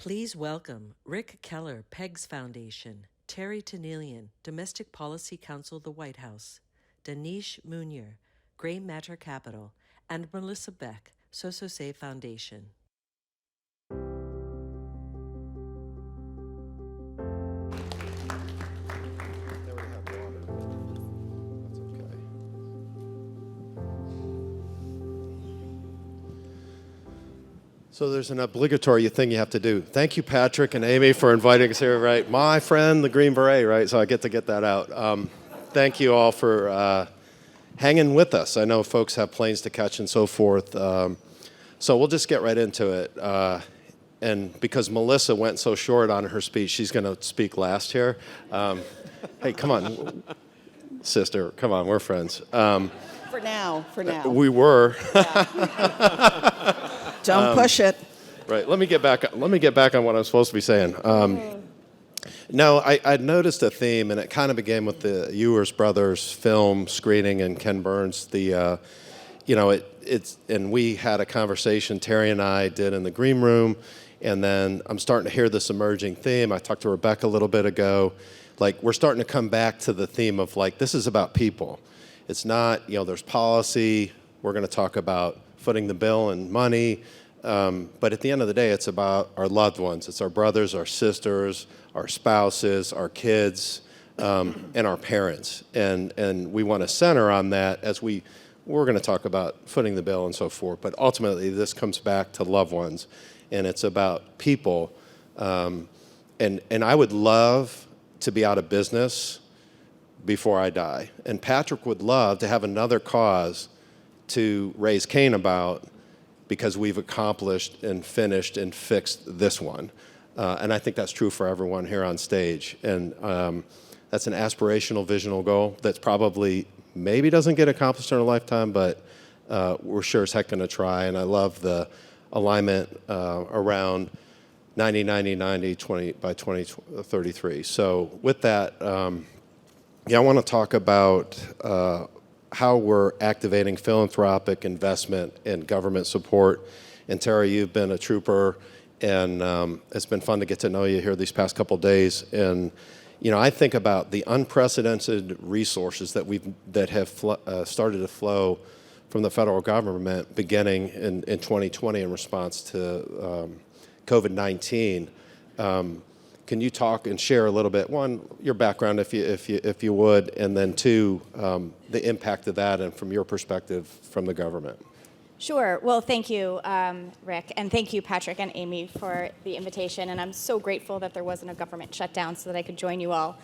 Please welcome Rick Kellar, PEGS Foundation, Terri Tenielian, Domestic Policy Council, the White House, Danish Munir, GreyMatter Capital, and Melissa Beck, Sozosei Foundation. So there's an obligatory thing you have to do. Thank you, Patrick and Amy, for inviting us here, right? My friend, the Green Beret, right? So I get to get that out. Thank you all for hanging with us. I know folks have planes to catch and so forth. So we'll just get right into it. And because Melissa went so short on her speech, she's going to speak last here. Hey, come on, sister. Come on, we're friends. For now. We were. Don't push it. Right. Let me get back on what I'm supposed to be saying. No, I noticed a theme, and it kind of began with the Ewers brothers film screening and Ken Burns. And we had a conversation, Terri and I did in the green room, and then I'm starting to hear this emerging theme. I talked to Rebecca a little bit ago. Like, we're starting to come back to the theme of, like, this is about people. It's not, there's policy. We're going to talk about footing the bill and money. But at the end of the day, it's about our loved ones. It's our brothers, our sisters, our spouses, our kids, and our parents. And we want to center on that as we're going to talk about footing the bill and so forth. But ultimately, this comes back to loved ones. And it's about people. And I would love to be out of business before I die. And Patrick would love to have another cause to raise Cain about, because we've accomplished and finished and fixed this one. And I think that's true for everyone here on stage. And that's an aspirational, visional goal that's probably maybe doesn't get accomplished in a lifetime, but we're sure as heck going to try. And I love the alignment around 90-90-90 20 by 2033. So with that, I want to talk about how we're activating philanthropic investment and government support. And Terri, you've been a trooper, and it's been fun to get to know you here these past couple days. And I think about the unprecedented resources that have started to flow from the federal government beginning in 2020 in response to COVID-19. Can you talk and share a little bit, one, your background if you would, and then two, the impact of that and from your perspective from the government? Sure. Well, thank you, Rick, and thank you, Patrick and Amy, for the invitation. And I'm so grateful that there wasn't a government shutdown so that I could join you all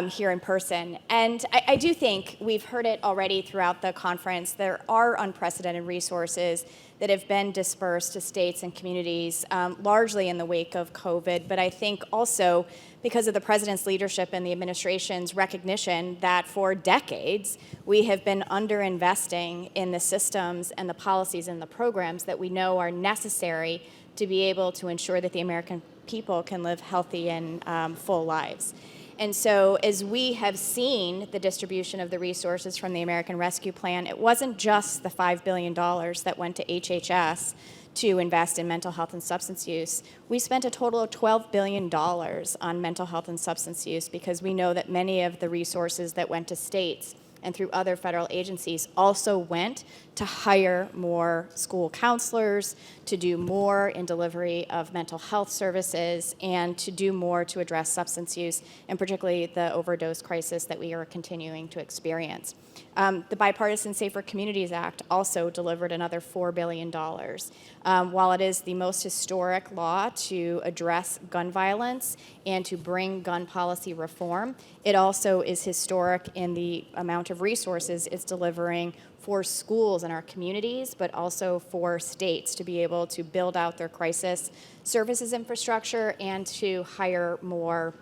here in person. And I do think we've heard it already throughout the conference. There are unprecedented resources that have been dispersed to states and communities, largely in the wake of COVID, but I think also because of the president's leadership and the administration's recognition that for decades we have been underinvesting in the systems and the policies and the programs that we know are necessary to be able to ensure that the American people can live healthy and full lives. And so as we have seen the distribution of the resources from the American Rescue Plan, it wasn't just the $5 billion that went to HHS to invest in mental health and substance use. We spent a total of $12 billion on mental health and substance use because we know that many of the resources that went to states and through other federal agencies also went to hire more school counselors, to do more in delivery of mental health services, and to do more to address substance use, and particularly the overdose crisis that we are continuing to experience. The Bipartisan Safer Communities Act also delivered another $4 billion. While it is the most historic law to address gun violence and to bring gun policy reform, it also is historic in the amount of resources it's delivering for schools in our communities, but also for states to be able to build out their crisis services infrastructure and to hire more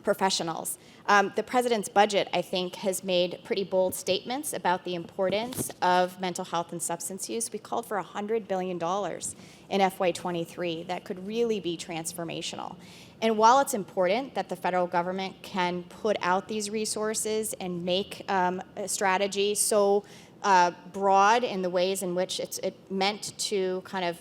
professionals. The president's budget, I think, has made pretty bold statements about the importance of mental health and substance use. We called for $100 billion in FY23. That could really be transformational. And while it's important that the federal government can put out these resources and make a strategy so broad in the ways in which it's meant to kind of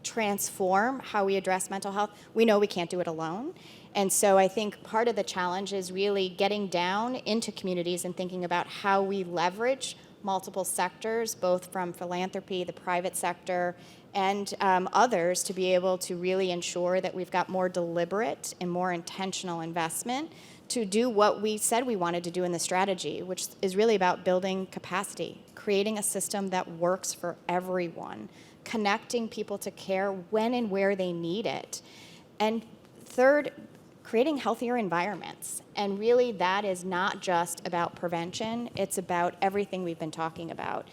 transform how we address mental health, we know we can't do it alone. And so I think part of the challenge is really getting down into communities and thinking about how we leverage multiple sectors, both from philanthropy, the private sector, and others, to be able to really ensure that we've got more deliberate and more intentional investment to do what we said we wanted to do in the strategy, which is really about building capacity, creating a system that works for everyone, connecting people to care when and where they need it. And third, creating healthier environments. And really that is not just about prevention, it's about everything we've been talking about.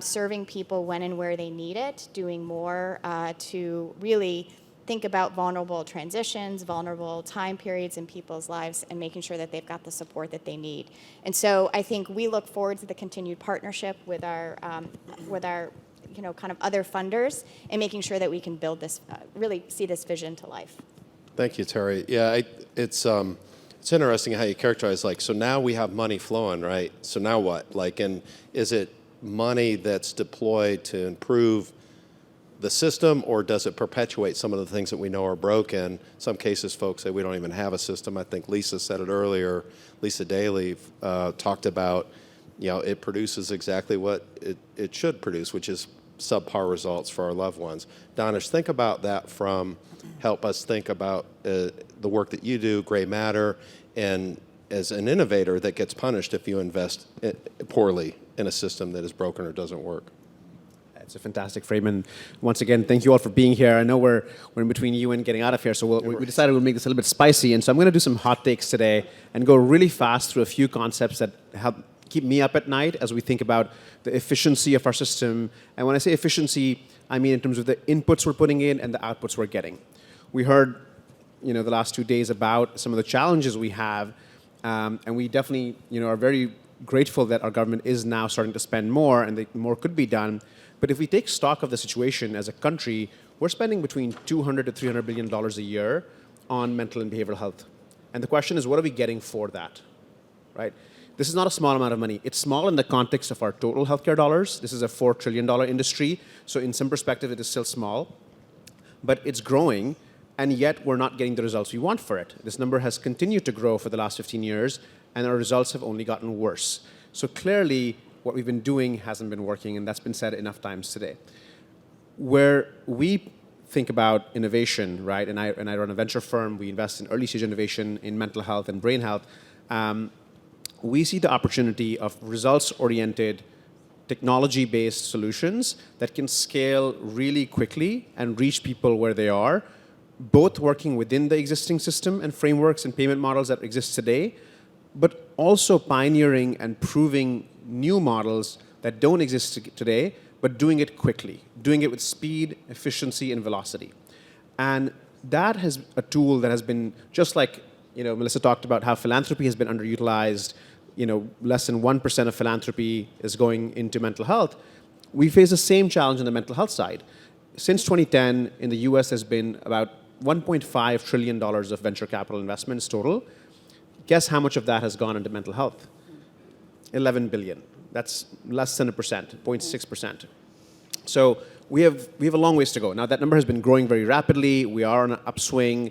Serving people when and where they need it, doing more to really think about vulnerable transitions, vulnerable time periods in people's lives, and making sure that they've got the support that they need. And so I think we look forward to the continued partnership with our kind of other funders, and making sure that we can build this, really see this vision to life. Thank you, Terri. Yeah, it's interesting how you characterize, like, so now we have money flowing, right? So now what? Like, and is it money that's deployed to improve the system, or does it perpetuate some of the things that we know are broken? Some cases, folks say we don't even have a system. I think Lisa said it earlier. Lisa Daly talked about, it produces exactly what it should produce, which is subpar results for our loved ones. Danish, think about that help us think about the work that you do, GreyMatter, and as an innovator that gets punished if you invest poorly in a system that is broken or doesn't work. It's a fantastic frame, and once again, thank you all for being here. I know we're in between you and getting out of here, so we decided we'll make this a little bit spicy, and so I'm going to do some hot takes today and go really fast through a few concepts that help keep me up at night as we think about the efficiency of our system. And when I say efficiency, I mean in terms of the inputs we're putting in and the outputs we're getting. We heard, the last 2 days about some of the challenges we have, and we definitely, are very grateful that our government is now starting to spend more, and more could be done. But if we take stock of the situation as a country, we're spending between $200 to $300 billion a year on mental and behavioral health. And the question is, what are we getting for that, right? This is not a small amount of money. It's small in the context of our total healthcare dollars. This is a $4 trillion industry. So in some perspective, it is still small, but it's growing, and yet we're not getting the results we want for it. This number has continued to grow for the last 15 years, and our results have only gotten worse. So clearly, what we've been doing hasn't been working, and that's been said enough times today. Where we think about innovation, right, and I run a venture firm, we invest in early stage innovation in mental health and brain health, we see the opportunity of results-oriented, technology-based solutions that can scale really quickly and reach people where they are, both working within the existing system and frameworks and payment models that exist today, but also pioneering and proving new models that don't exist today, but doing it quickly, doing it with speed, efficiency, and velocity. And that has a tool that has been, just like Melissa talked about how philanthropy has been underutilized, less than 1% of philanthropy is going into mental health. We face the same challenge on the mental health side. Since 2010, in the US, there's been about $1.5 trillion of venture capital investments total. Guess how much of that has gone into mental health? 11 billion. That's less than 1%, 0.6%. So we have a long ways to go. Now that number has been growing very rapidly. We are on an upswing.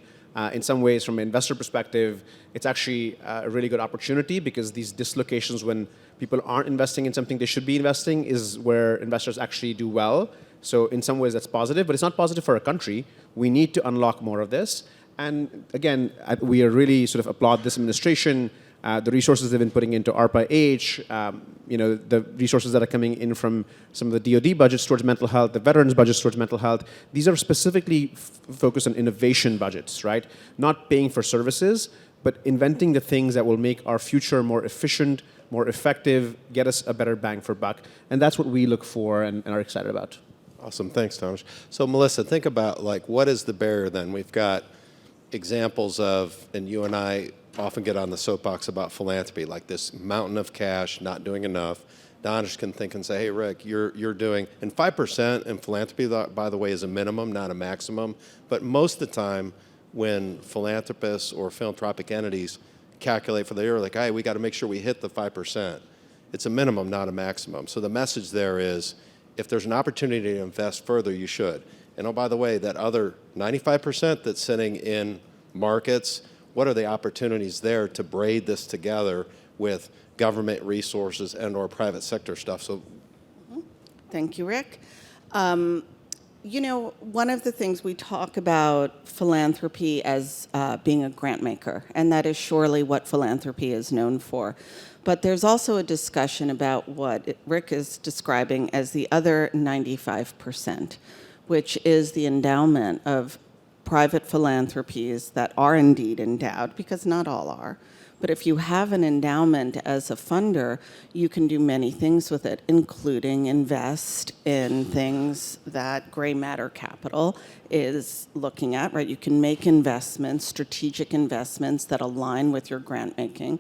In some ways, from an investor perspective, it's actually a really good opportunity, because these dislocations when people aren't investing in something they should be investing is where investors actually do well. So in some ways that's positive, but it's not positive for a country. We need to unlock more of this. And again, we are really sort of applaud this administration, the resources they've been putting into ARPA-H, the resources that are coming in from some of the DoD budgets towards mental health, the veterans budgets towards mental health. These are specifically focused on innovation budgets, right? Not paying for services, but inventing the things that will make our future more efficient, more effective, get us a better bang for buck. And that's what we look for and are excited about. Awesome, thanks, Thomas. So Melissa, think about what is the barrier then? We've got examples of, and you and I often get on the soapbox about philanthropy, like this mountain of cash, not doing enough. Danish can think and say, hey, Rick, you're doing, and 5% in philanthropy, by the way, is a minimum, not a maximum. But most of the time, when philanthropists or philanthropic entities calculate for the year, like, hey, we got to make sure we hit the 5%. It's a minimum, not a maximum. So the message there is, if there's an opportunity to invest further, you should. And oh, by the way, that other 95% that's sitting in markets, what are the opportunities there to braid this together with government resources and or private sector stuff? So, Thank you, Rick. You know, one of the things we talk about philanthropy as being a grant maker, and that is surely what philanthropy is known for. But there's also a discussion about what Rick is describing as the other 95%, which is the endowment of private philanthropies that are indeed endowed, because not all are. But if you have an endowment as a funder, you can do many things with it, including invest in things that GreyMatter Capital is looking at, right? You can make investments, strategic investments that align with your grant making.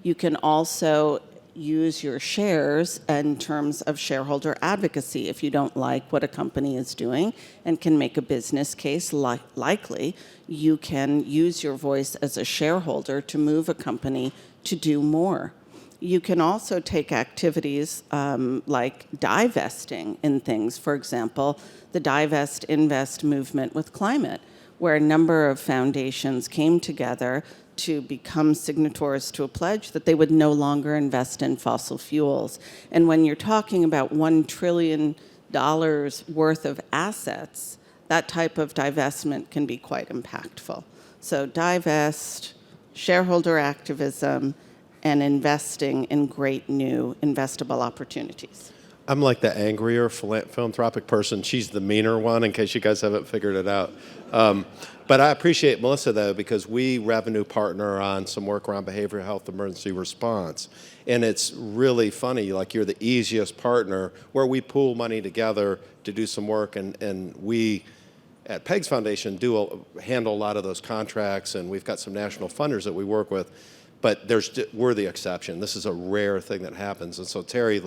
You can also use your shares in terms of shareholder advocacy if you don't like what a company is doing and can make a business case likely. You can use your voice as a shareholder to move a company to do more. You can also take activities like divesting in things. For example, the divest invest movement with climate, where a number of foundations came together to become signatories to a pledge that they would no longer invest in fossil fuels. And when you're talking about $1 trillion worth of assets, that type of divestment can be quite impactful. So divest, shareholder activism, and investing in great new investable opportunities. I'm like the angrier philanthropic person. She's the meaner one, in case you guys haven't figured it out. But I appreciate Melissa, though, because we revenue partner on some work around behavioral health emergency response. And it's really funny, like you're the easiest partner where we pool money together to do some work. And we, at PEGS Foundation, handle a lot of those contracts. And we've got some national funders that we work with. But we're the exception. This is a rare thing that happens. And so, Terri,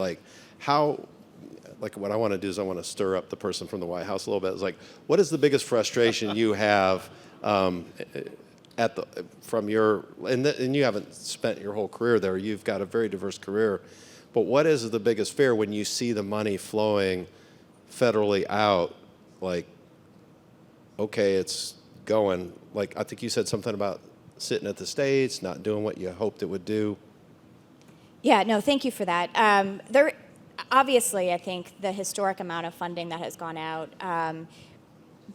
what I want to do is I want to stir up the person from the White House a little bit. It's like, what is the biggest frustration you have and you haven't spent your whole career there. You've got a very diverse career. But what is the biggest fear when you see the money flowing federally out? Like, okay, it's going. Like, I think you said something about sitting at the States, not doing what you hoped it would do. Yeah, no, thank you for that. Obviously, I think the historic amount of funding that has gone out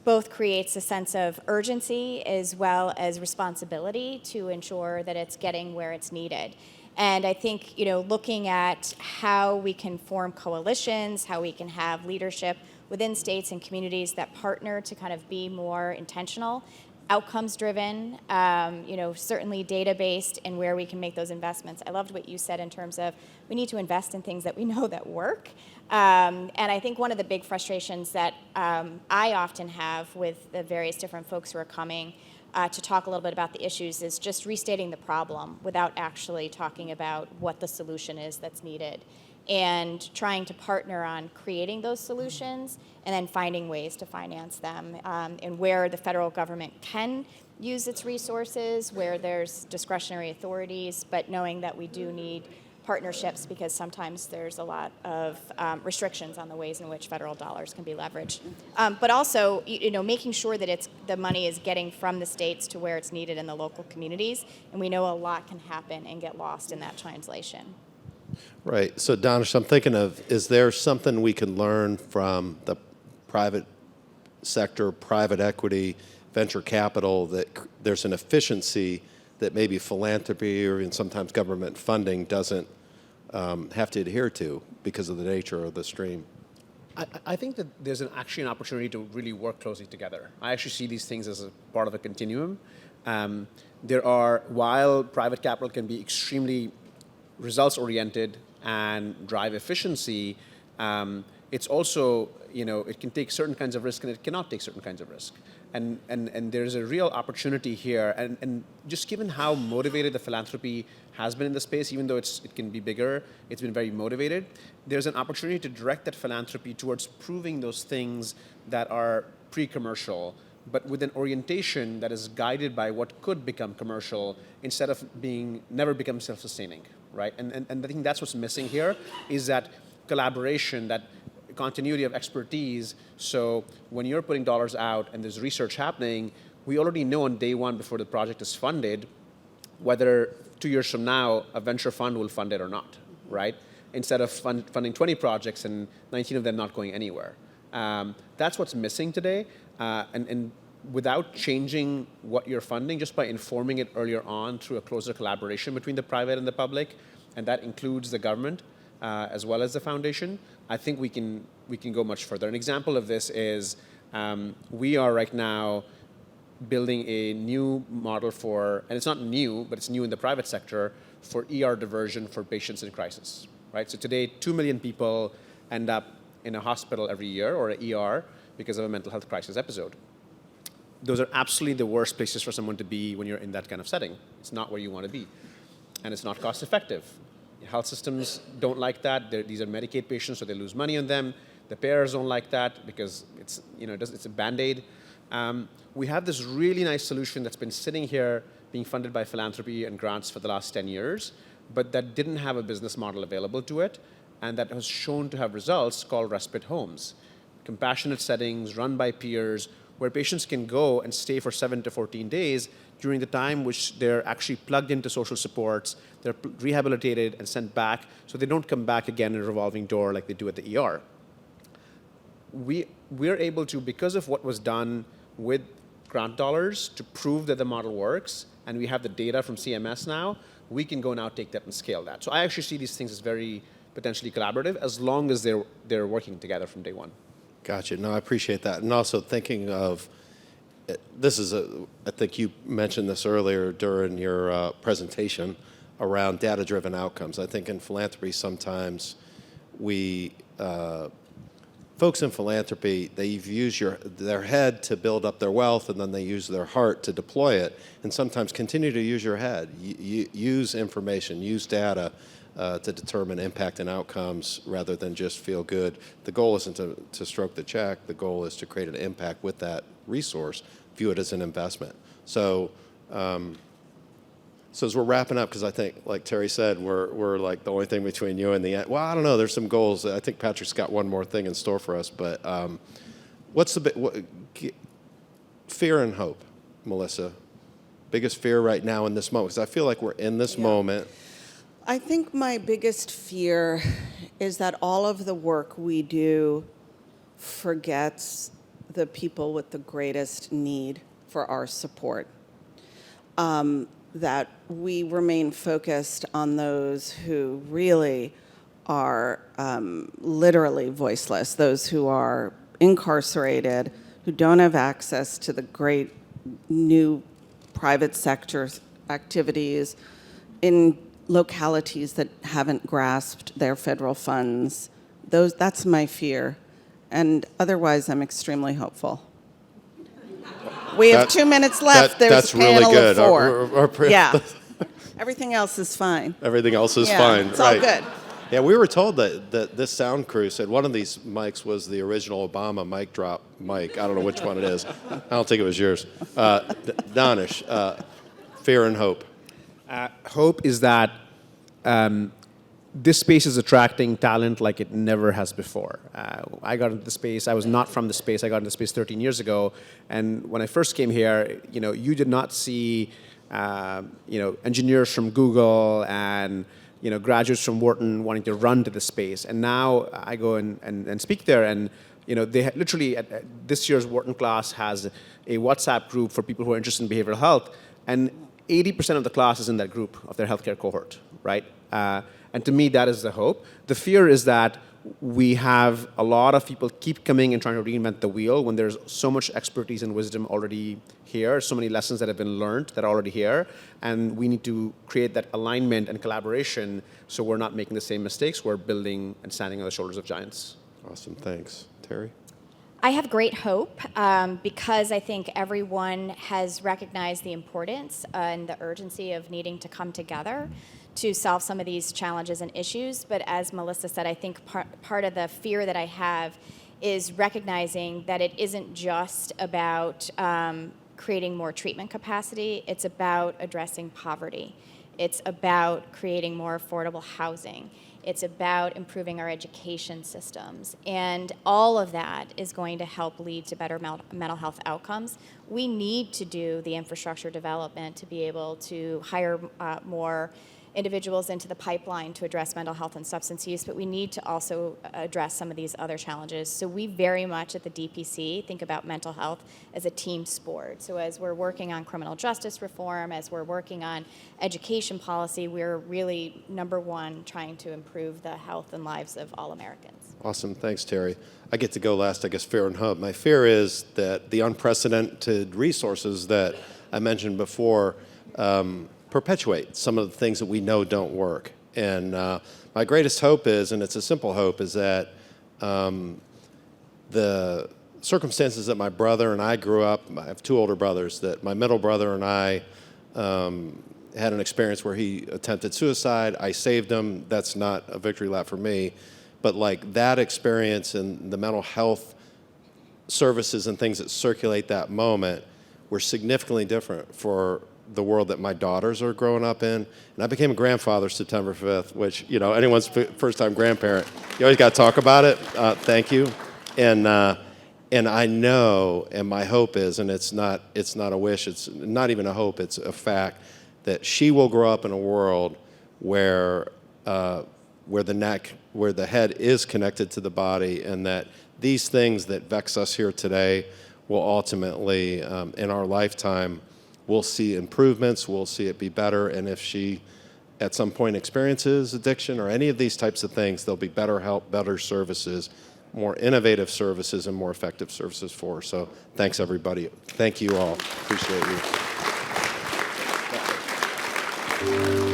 both creates a sense of urgency as well as responsibility to ensure that it's getting where it's needed. And I think, looking at how we can form coalitions, how we can have leadership within states and communities that partner to kind of be more intentional, outcomes driven, certainly data-based, and where we can make those investments. I loved what you said in terms of we need to invest in things that we know that work. And I think one of the big frustrations that I often have with the various different folks who are coming to talk a little bit about the issues is just restating the problem without actually talking about what the solution is that's needed, and trying to partner on creating those solutions and then finding ways to finance them, and where the federal government can use its resources, where there's discretionary authorities, but knowing that we do need partnerships because sometimes there's a lot of restrictions on the ways in which federal dollars can be leveraged. But also, making sure that the money is getting from the states to where it's needed in the local communities, and we know a lot can happen and get lost in that translation. Right. So, Danish, I'm thinking of, is there something we can learn from the private sector, private equity, venture capital, that there's an efficiency that maybe philanthropy or even sometimes government funding doesn't have to adhere to because of the nature of the stream? I think that there's actually an opportunity to really work closely together. I actually see these things as a part of a continuum. While private capital can be extremely results-oriented and drive efficiency, it's also, it can take certain kinds of risk and it cannot take certain kinds of risk. And there's a real opportunity here. And just given how motivated the philanthropy has been in the space, even though it can be bigger, it's been very motivated, there's an opportunity to direct that philanthropy towards proving those things that are pre-commercial, but with an orientation that is guided by what could become commercial instead of never become self-sustaining, right? And I think that's what's missing here, is that collaboration, that continuity of expertise. So when you're putting dollars out and there's research happening, we already know on day one before the project is funded whether 2 years from now a venture fund will fund it or not, right? Instead of funding 20 projects and 19 of them not going anywhere. That's what's missing today. And without changing what you're funding, just by informing it earlier on through a closer collaboration between the private and the public, and that includes the government as well as the foundation, I think we can go much further. An example of this is we are right now building a new model for, and it's not new, but it's new in the private sector, for ER diversion for patients in crisis, right? So today, 2 million people end up in a hospital every year or an ER because of a mental health crisis episode. Those are absolutely the worst places for someone to be when you're in that kind of setting. It's not where you want to be. And it's not cost effective. Health systems don't like that. These are Medicaid patients, so they lose money on them. The payers don't like that because it's, it's a Band-Aid. We have this really nice solution that's been sitting here being funded by philanthropy and grants for the last 10 years, but that didn't have a business model available to it, and that has shown to have results called respite homes. Compassionate settings run by peers where patients can go and stay for 7 to 14 days during the time which they're actually plugged into social supports, they're rehabilitated and sent back so they don't come back again in a revolving door like they do at the ER. We're able to, because of what was done with grant dollars, to prove that the model works, and we have the data from CMS now, we can go now take that and scale that. So I actually see these things as very potentially collaborative as long as they're working together from day one. Gotcha. No, I appreciate that. And also thinking of, I think you mentioned this earlier during your presentation around data-driven outcomes. I think in philanthropy sometimes folks in philanthropy, they use their head to build up their wealth, and then they use their heart to deploy it, and sometimes continue to use your head. Use information, use data to determine impact and outcomes rather than just feel good. The goal isn't to stroke the check. The goal is to create an impact with that resource, view it as an investment. So as we're wrapping up, because I think, like Terri said, we're like the only thing between you and the end. Well, I don't know. There's some goals. I think Patrick's got one more thing in store for us. But what's fear and hope, Melissa? Biggest fear right now in this moment? Because I feel like we're in this moment. I think my biggest fear is that all of the work we do forgets the people with the greatest need for our support. That we remain focused on those who really are literally voiceless, those who are incarcerated, who don't have access to the great new private sector activities in localities that haven't grasped their federal funds. That's my fear. And otherwise, I'm extremely hopeful. We have 2 minutes left. There's a panel of 4. Yeah. Everything else is fine. Everything else is fine. It's all good. Yeah, we were told that this sound crew said one of these mics was the original Obama mic drop mic. I don't know which one it is. I don't think it was yours. Danish, fear and hope. Hope is that this space is attracting talent like it never has before. I got into the space. I was not from the space. I got into the space 13 years ago. And when I first came here, you did not see, engineers from Google and, graduates from Wharton wanting to run to the space. And now I go and speak there, and, they literally, at this year's Wharton class has a WhatsApp group for people who are interested in behavioral health. And 80% of the class is in that group of their healthcare cohort, right? And to me, that is the hope. The fear is that we have a lot of people keep coming and trying to reinvent the wheel when there's so much expertise and wisdom already here, so many lessons that have been learned that are already here, and we need to create that alignment and collaboration so we're not making the same mistakes. We're building and standing on the shoulders of giants. Awesome, thanks. Terri? I have great hope because I think everyone has recognized the importance and the urgency of needing to come together to solve some of these challenges and issues. But as Melissa said, I think part of the fear that I have is recognizing that it isn't just about creating more treatment capacity. It's about addressing poverty. It's about creating more affordable housing. It's about improving our education systems. And all of that is going to help lead to better mental health outcomes. We need to do the infrastructure development to be able to hire more individuals into the pipeline to address mental health and substance use, but we need to also address some of these other challenges. So we very much at the DPC think about mental health as a team sport. So as we're working on criminal justice reform, as we're working on education policy, we're really, number one, trying to improve the health and lives of all Americans. Awesome. Thanks, Terri. I get to go last, I guess, fear and hope. My fear is that the unprecedented resources that I mentioned before perpetuate some of the things that we know don't work. And my greatest hope is, and it's a simple hope, is that the circumstances that my brother and I grew up, I have two older brothers, that my middle brother and I had an experience where he attempted suicide. I saved him. That's not a victory lap for me. But like that experience and the mental health services and things that circulate that moment were significantly different for the world that my daughters are growing up in. And I became a grandfather September 5th, which, you know, anyone's first-time grandparent, you always got to talk about it. Thank you. And I know, and my hope is, and it's not a wish, it's not even a hope, it's a fact, that she will grow up in a world where the head is connected to the body, and that these things that vex us here today will ultimately, in our lifetime, we'll see improvements, we'll see it be better, and if she at some point experiences addiction or any of these types of things, there'll be better help, better services, more innovative services, and more effective services for her. So thanks, everybody. Thank you all. Appreciate you.